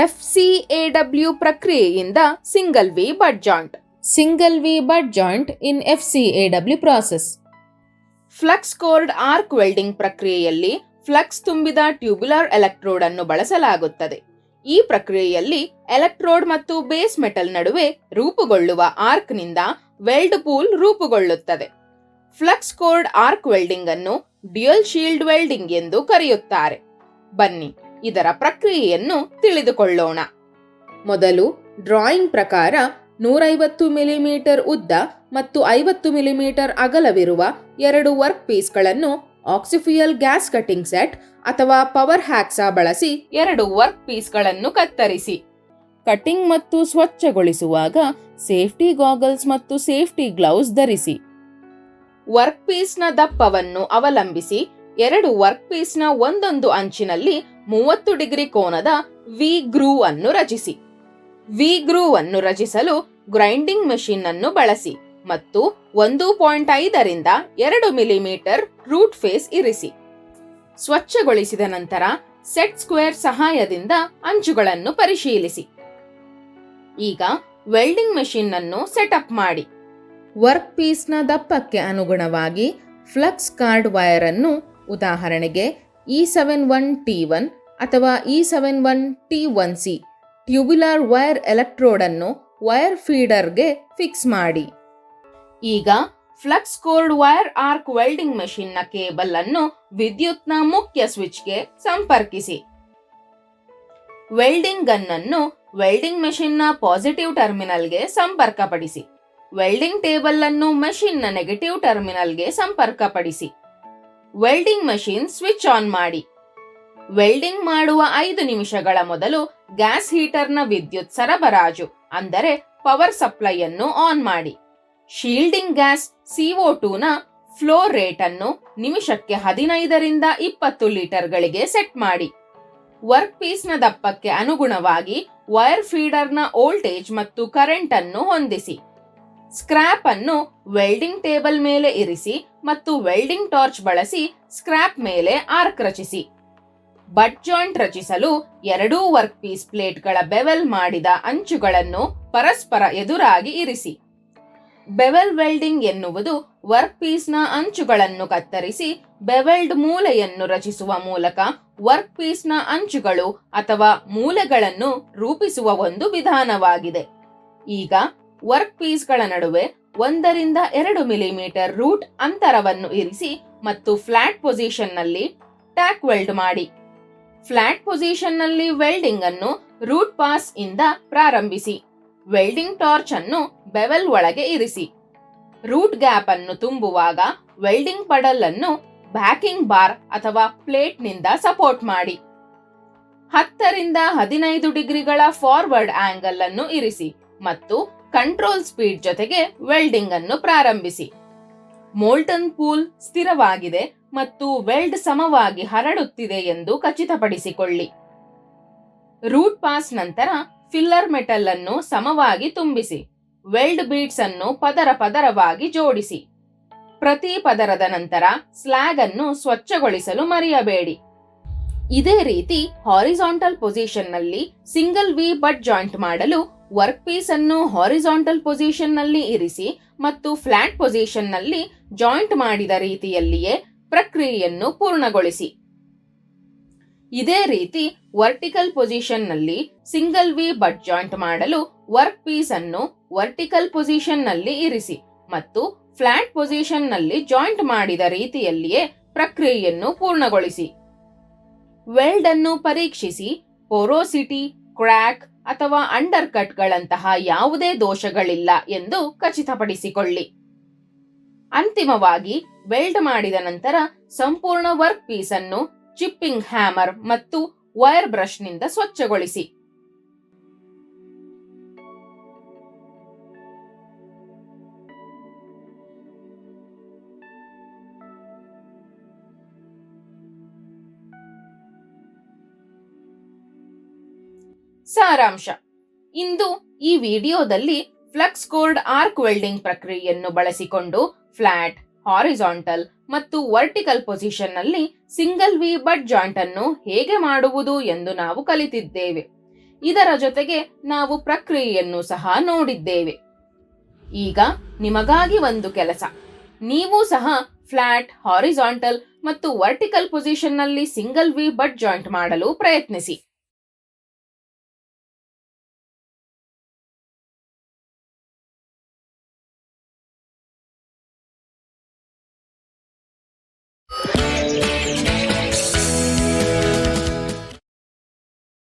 FCAW ಪ್ರಕ್ರಿಯೆಯಿಂದ single V butt joint. Single V butt joint in FCAW process. Flux cored arc welding ಪ್ರಕ್ರಿಯೆಯಲ್ಲಿ flux ತುಂಬಿದ tubular electrode ಅನ್ನು ಬಳಸಲಾಗುತ್ತದೆ. ಈ ಪ್ರಕ್ರಿಯೆಯಲ್ಲಿ ಎಲೆಕ್ಟ್ರೋಡ್ ಮತ್ತು ಬೇಸ್ ಮೆಟಲ್ ನಡುವೆ ರೂಪುಗೊಳ್ಳುವ ಆರ್ಕ್ನಿಂದ ವೆಲ್ಡ್ ಪೂಲ್ ರೂಪುಗೊಳ್ಳುತ್ತದೆ. ಫ್ಲಕ್ಸ್ ಕೋರ್ಡ್ ಆರ್ಕ್ ವೆಲ್ಡಿಂಗ್ ಅನ್ನು ಡ್ಯುಯಲ್ ಶೀಲ್ಡ್ ವೆಲ್ಡಿಂಗ್ ಎಂದು ಕರೆಯುತ್ತಾರೆ. ಬನ್ನಿ ಇದರ ಪ್ರಕ್ರಿಯೆಯನ್ನು ತಿಳಿದುಕೊಳ್ಳೋಣ. ಮೊದಲು ಡ್ರಾಯಿಂಗ್ ಪ್ರಕಾರ 150 ಮಿಲಿಮೀಟರ್ ಉದ್ದ ಮತ್ತು 50 ಮಿಲಿಮೀಟರ್ ಅಗಲವಿರುವ 2 ವರ್ಕ್ ಪೀಸ್ಗಳನ್ನು ಆಕ್ಸಿಫಿಯಲ್ ಗ್ಯಾಸ್ ಕಟಿಂಗ್ ಸೆಟ್ ಅಥವಾ ಪವರ್ ಹ್ಯಾಕ್ಸಾ ಬಳಸಿ 2 ವರ್ಕ್ ಪೀಸ್ಗಳನ್ನು ಕತ್ತರಿಸಿ. ಕಟಿಂಗ್ ಮತ್ತು ಸ್ವಚ್ಛಗೊಳಿಸುವಾಗ ಸೇಫ್ಟಿ ಗಾಗಲ್ಸ್ ಮತ್ತು ಸೇಫ್ಟಿ ಗ್ಲೌಸ್ ಧರಿಸಿ. ವರ್ಕ್ ಪೀಸ್ನ ದಪ್ಪವನ್ನು ಅವಲಂಬಿಸಿ 2 ವರ್ಕ್ ಪೀಸ್ನ ಒಂದೊಂದು ಅಂಚಿನಲ್ಲಿ 30 ಡಿಗ್ರಿ ಕೋನದ ವಿ ಗ್ರೂವ್ ಅನ್ನು ರಚಿಸಿ. ವಿ ಗ್ರೂವ್ ಅನ್ನು ರಚಿಸಲು ಗ್ರೈಂಡಿಂಗ್ ಮೆಷಿನ್ ಅನ್ನು ಬಳಸಿ ಮತ್ತು 1.5 ರಿಂದ 2 ಮಿಲಿಮೀಟರ್ ರೂಟ್ ಫೇಸ್ ಇರಿಸಿ. ಸ್ವಚ್ಛಗೊಳಿಸಿದ ನಂತರ ಸೆಟ್ ಸ್ಕ್ವೇರ್ ಸಹಾಯದಿಂದ ಅಂಚುಗಳನ್ನು ಪರಿಶೀಲಿಸಿ. ಈಗ ವೆಲ್ಡಿಂಗ್ ಮೆಷಿನ್ ಅನ್ನು ಸೆಟಪ್ ಮಾಡಿ. ವರ್ಕ್ ಪೀಸ್ನ ದಪ್ಪಕ್ಕೆ ಅನುಗುಣವಾಗಿ ಫ್ಲಕ್ಸ್ ಕಾರ್ಡ್ ವೈರ್ ಅನ್ನು, ಉದಾಹರಣೆಗೆ E71T1 ಅಥವಾ E71T1C ಟ್ಯೂಬ್ಯುಲರ್ ವೈರ್ ಎಲೆಕ್ಟ್ರೋಡ್ ಅನ್ನು ವೈರ್ ಫೀಡರ್ಗೆ ಫಿಕ್ಸ್ ಮಾಡಿ. ಈಗ flux cored wire arc welding ಮೆಷಿನ್ನ ಕೇಬಲ್ ಅನ್ನು ವಿದ್ಯುತ್ನ ಮುಖ್ಯ ಸ್ವಿಚ್ಗೆ ಸಂಪರ್ಕಿಸಿ. ವೆಲ್ಡಿಂಗ್ ಗನ್ ಅನ್ನು ವೆಲ್ಡಿಂಗ್ ಮೆಷಿನ್ನ ಪಾಸಿಟಿವ್ ಟರ್ಮಿನಲ್ಗೆ ಸಂಪರ್ಕಪಡಿಸಿ. ವೆಲ್ಡಿಂಗ್ ಟೇಬಲ್ ಅನ್ನು ಮೆಷಿನ್ನ ನೆಗೆಟಿವ್ ಟರ್ಮಿನಲ್ಗೆ ಸಂಪರ್ಕಪಡಿಸಿ. ವೆಲ್ಡಿಂಗ್ ಮೆಷಿನ್ ಸ್ವಿಚ್ ಆನ್ ಮಾಡಿ. ವೆಲ್ಡಿಂಗ್ ಮಾಡುವ 5 ನಿಮಿಷಗಳ ಮೊದಲು ಗ್ಯಾಸ್ ಹೀಟರ್ನ ವಿದ್ಯುತ್ ಸರಬರಾಜು ಅಂದರೆ ಪವರ್ ಸಪ್ಲೈ ಅನ್ನು ಆನ್ ಮಾಡಿ. ಶೀಲ್ಡಿಂಗ್ ಗ್ಯಾಸ್ CO2 ನ ಫ್ಲೋ ರೇಟ್ ಅನ್ನು ನಿಮಿಷಕ್ಕೆ 15 ರಿಂದ 20 ಲೀಟರ್ಗಳಿಗೆ ಸೆಟ್ ಮಾಡಿ. ವರ್ಕ್ ಪೀಸ್ನ ದಪ್ಪಕ್ಕೆ ಅನುಗುಣವಾಗಿ ವೈರ್ ಫೀಡರ್ನ ವೋಲ್ಟೇಜ್ ಮತ್ತು ಕರೆಂಟ್ ಅನ್ನು ಹೊಂದಿಸಿ. ಸ್ಕ್ರಾಪ್ ಅನ್ನು ವೆಲ್ಡಿಂಗ್ ಟೇಬಲ್ ಮೇಲೆ ಇರಿಸಿ ಮತ್ತು ವೆಲ್ಡಿಂಗ್ ಟಾರ್ಚ್ ಬಳಸಿ ಸ್ಕ್ರಾಪ್ ಮೇಲೆ ಆರ್ಕ್ ರಚಿಸಿ. ಬಟ್ ಜಾಯಿಂಟ್ ರಚಿಸಲು 2 ವರ್ಕ್ ಪೀಸ್ ಪ್ಲೇಟ್ಗಳ ಬೆವೆಲ್ ಮಾಡಿದ ಅಂಚುಗಳನ್ನು ಪರಸ್ಪರ ಎದುರಾಗಿ ಇರಿಸಿ. ಬೆವೆಲ್ ವೆಲ್ಡಿಂಗ್ ಎನ್ನುವುದು ವರ್ಕ್ ಪೀಸ್ನ ಅಂಚುಗಳನ್ನು ಕತ್ತರಿಸಿ ಬೆವೆಲ್ಡ್ ಮೂಲೆಯನ್ನು ರಚಿಸುವ ಮೂಲಕ ವರ್ಕ್ ಪೀಸ್ನ ಅಂಚುಗಳು ಅಥವಾ ಮೂಲೆಗಳನ್ನು ರೂಪಿಸುವ ಒಂದು ವಿಧಾನವಾಗಿದೆ. ಈಗ ವರ್ಕ್ ಪೀಸ್ಗಳ ನಡುವೆ 1 ರಿಂದ 2 ಮಿಲಿಮೀಟರ್ ರೂಟ್ ಅಂತರವನ್ನು ಇರಿಸಿ ಮತ್ತು ಫ್ಲಾಟ್ ಪೊಸಿಷನ್ನಲ್ಲಿ ಟ್ಯಾಕ್ ವೆಲ್ಡ್ ಮಾಡಿ. ಫ್ಲಾಟ್ ಪೊಸಿಷನ್ನಲ್ಲಿ ವೆಲ್ಡಿಂಗ್ ಅನ್ನು ರೂಟ್ ಪಾಸ್ ಇಂದ ಪ್ರಾರಂಭಿಸಿ. ವೆಲ್ಡಿಂಗ್ ಟಾರ್ಚ್ ಅನ್ನು ಬೆವೆಲ್ ಒಳಗೆ ಇರಿಸಿ. ರೂಟ್ ಗ್ಯಾಪ್ ಅನ್ನು ತುಂಬುವಾಗ ವೆಲ್ಡಿಂಗ್ ಪಡಲ್ ಅನ್ನು ಬ್ಯಾಕಿಂಗ್ ಬಾರ್ ಅಥವಾ ಪ್ಲೇಟ್ನಿಂದ ಸಪೋರ್ಟ್ ಮಾಡಿ. 10 ರಿಂದ 15 ಡಿಗ್ರಿಗಳ ಫಾರ್ವರ್ಡ್ ಆಂಗಲ್ ಅನ್ನು ಇರಿಸಿ ಮತ್ತು ಕಂಟ್ರೋಲ್ ಸ್ಪೀಡ್ ಜೊತೆಗೆ ವೆಲ್ಡಿಂಗ್ ಅನ್ನು ಪ್ರಾರಂಭಿಸಿ. ಮೋಲ್ಟನ್ ಪೂಲ್ ಸ್ಥಿರವಾಗಿದೆ ಮತ್ತು ವೆಲ್ಡ್ ಸಮವಾಗಿ ಹರಡುತ್ತಿದೆ ಎಂದು ಖಚಿತಪಡಿಸಿಕೊಳ್ಳಿ. ರೂಟ್ ಪಾಸ್ ನಂತರ ಫಿಲ್ಲರ್ ಮೆಟಲ್ ಅನ್ನು ಸಮವಾಗಿ ತುಂಬಿಸಿ. ವೆಲ್ಡ್ ಬೀಡ್ಸ್ ಅನ್ನು ಪದರವಾಗಿ ಜೋಡಿಸಿ. ಪ್ರತಿ ಪದರದ ನಂತರ ಸ್ಲ್ಯಾಗ್ ಅನ್ನು ಸ್ವಚ್ಛಗೊಳಿಸಲು ಮರೆಯಬೇಡಿ. ಇದೇ ರೀತಿ ಹಾರಿಜಾಂಟಲ್ ಪೊಸಿಷನ್ನಲ್ಲಿ ಸಿಂಗಲ್ ವಿ ಬಟ್ ಜಾಯಿಂಟ್ ಮಾಡಲು ವರ್ಕ್ ಪೀಸ್ ಅನ್ನು ಹಾರಿಜಾಂಟಲ್ ಪೊಸಿಷನ್ನಲ್ಲಿ ಇರಿಸಿ ಮತ್ತು ಫ್ಲಾಟ್ ಪೊಸಿಷನ್ನಲ್ಲಿ ಜಾಯಿಂಟ್ ಮಾಡಿದ ರೀತಿಯಲ್ಲಿಯೇ ಪ್ರಕ್ರಿಯೆಯನ್ನು ಪೂರ್ಣಗೊಳಿಸಿ. ಇದೇ ರೀತಿ ವರ್ಟಿಕಲ್ ಪೊಸಿಷನ್ನಲ್ಲಿ ಸಿಂಗಲ್ ವಿ ಬಟ್ ಜಾಯಿಂಟ್ ಮಾಡಲು ವರ್ಕ್ ಪೀಸ್ ಅನ್ನು ವರ್ಟಿಕಲ್ ಪೊಸಿಷನ್ನಲ್ಲಿ ಇರಿಸಿ ಮತ್ತು ಫ್ಲಾಟ್ ಪೊಸಿಷನ್ನಲ್ಲಿ ಜಾಯಿಂಟ್ ಮಾಡಿದ ರೀತಿಯಲ್ಲಿಯೇ ಪ್ರಕ್ರಿಯೆಯನ್ನು ಪೂರ್ಣಗೊಳಿಸಿ. ವೆಲ್ಡ್ ಅನ್ನು ಪರೀಕ್ಷಿಸಿ ಪೊರೋಸಿಟಿ, ಕ್ರ್ಯಾಕ್ ಅಥವಾ ಅಂಡರ್ ಕಟ್ಗಳಂತಹ ಯಾವುದೇ ದೋಷಗಳಿಲ್ಲ ಎಂದು ಖಚಿತಪಡಿಸಿಕೊಳ್ಳಿ. ಅಂತಿಮವಾಗಿ ವೆಲ್ಡ್ ಮಾಡಿದ ನಂತರ ಸಂಪೂರ್ಣ ವರ್ಕ್ ಪೀಸ್ ಅನ್ನು ಚಿಪ್ಪಿಂಗ್ ಹ್ಯಾಮರ್ ಮತ್ತು ವೈರ್ ಬ್ರಷ್ನಿಂದ ಸ್ವಚ್ಛಗೊಳಿಸಿ. ಸಾರಾಂಶ: ಇಂದು ಈ ವಿಡಿಯೋದಲ್ಲಿ ಫ್ಲಕ್ಸ್ ಕೋರ್ಡ್ ಆರ್ಕ್ ವೆಲ್ಡಿಂಗ್ ಪ್ರಕ್ರಿಯೆಯನ್ನು ಬಳಸಿಕೊಂಡು ಫ್ಲಾಟ್, ಹಾರಿಜಾಂಟಲ್ ಮತ್ತು ವರ್ಟಿಕಲ್ ಪೊಸಿಷನ್ ನಲ್ಲಿ ಸಿಂಗಲ್ ವಿ ಬಟ್ ಜಾಯಿಂಟ್ ಅನ್ನು ಹೇಗೆ ಮಾಡುವುದು ಎಂದು ನಾವು ಕಲಿತಿದ್ದೇವೆ. ಇದರ ಜೊತೆಗೆ ನಾವು ಪ್ರಕ್ರಿಯೆಯನ್ನು ಸಹ ನೋಡಿದ್ದೇವೆ. ಈಗ ನಿಮಗಾಗಿ ಒಂದು ಕೆಲಸ. ನೀವು ಸಹ ಫ್ಲಾಟ್, ಹಾರಿಜಾಂಟಲ್ ಮತ್ತು ವರ್ಟಿಕಲ್ ಪೊಸಿಷನ್ನಲ್ಲಿ ಸಿಂಗಲ್ ವಿ ಬಟ್ ಜಾಯಿಂಟ್ ಮಾಡಲು ಪ್ರಯತ್ನಿಸಿ.